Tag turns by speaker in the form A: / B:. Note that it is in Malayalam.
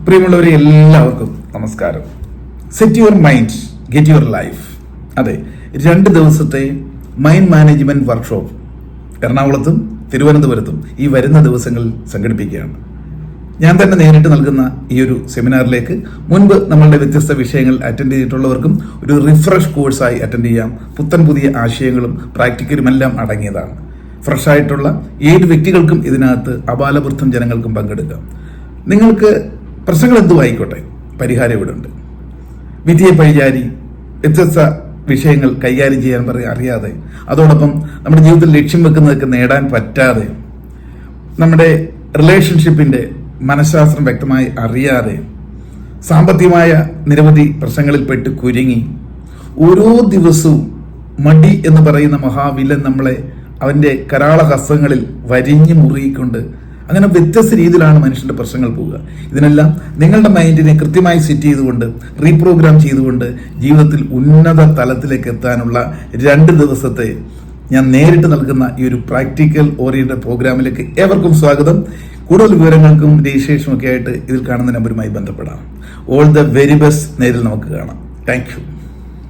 A: പ്രിയമുള്ളവരെ എല്ലാവർക്കും നമസ്കാരം. Set your mind, get your life. അതെ, 2 ദിവസത്തെ മൈൻഡ് മാനേജ്മെന്റ് വർക്ക്ഷോപ്പ് എറണാകുളത്തും തിരുവനന്തപുരത്തും ഈ വരുന്ന ദിവസങ്ങളിൽ സംഘടിപ്പിക്കുകയാണ്. ഞാൻ തന്നെ നേരിട്ട് നൽകുന്ന ഈ ഒരു സെമിനാറിലേക്ക് മുൻപ് നമ്മളുടെ വ്യത്യസ്ത വിഷയങ്ങൾ അറ്റൻഡ് ചെയ്തിട്ടുള്ളവർക്കും ഒരു റിഫ്രഷ് കോഴ്സായി അറ്റൻഡ് ചെയ്യാം. പുതിയ ആശയങ്ങളും പ്രാക്ടിക്കലും എല്ലാം അടങ്ങിയതാണ്. ഫ്രഷ് ആയിട്ടുള്ള ഏത് വ്യക്തികൾക്കും ഇതിനകത്ത് അപാലവൃദ്ധം ജനങ്ങൾക്കും പങ്കെടുക്കാം. നിങ്ങൾക്ക് പ്രശ്നങ്ങൾ എന്തുമായിക്കോട്ടെ, പരിഹാരം ഇവിടെ ഉണ്ട്. വിധിയെ പഴിചാരി വ്യത്യസ്ത വിഷയങ്ങൾ കൈകാര്യം ചെയ്യാൻ അറിയാതെ, അതോടൊപ്പം നമ്മുടെ ജീവിതത്തിൽ ലക്ഷ്യം വെക്കുന്നതൊക്കെ നേടാൻ പറ്റാതെ, നമ്മുടെ റിലേഷൻഷിപ്പിന്റെ മനഃശാസ്ത്രം വ്യക്തമായി അറിയാതെ, സാമ്പത്തികമായ നിരവധി പ്രശ്നങ്ങളിൽ പെട്ട് കുരുങ്ങി, ഓരോ ദിവസവും മടി എന്ന് പറയുന്ന മഹാവില്ലൻ നമ്മളെ അവന്റെ കരാള ഹസ്തങ്ങളിൽ വരിഞ്ഞു മുറുകിക്കൊണ്ട് അങ്ങനെ വ്യത്യസ്ത രീതിയിലാണ് മനുഷ്യന്റെ പ്രശ്നങ്ങൾ പോവുക. ഇതിനെല്ലാം നിങ്ങളുടെ മൈൻഡിനെ കൃത്യമായി സെറ്റ് ചെയ്തുകൊണ്ട്, റീപ്രോഗ്രാം ചെയ്തുകൊണ്ട് ജീവിതത്തിൽ ഉന്നത തലത്തിലേക്ക് എത്താനുള്ള 2 ദിവസത്തെ ഞാൻ നേരിട്ട് നൽകുന്ന ഈ ഒരു പ്രാക്ടിക്കൽ ഓറിയന്റഡ് പ്രോഗ്രാമിലേക്ക് ഏവർക്കും സ്വാഗതം. കൂടുതൽ വിവരങ്ങൾക്കും രജിസ്ട്രേഷനും ഒക്കെ ആയിട്ട് ഇതിൽ കാണുന്ന നമ്പറുമായി ബന്ധപ്പെടാം. All the very best. നേരിൽ നമുക്ക് കാണാം. Thank you.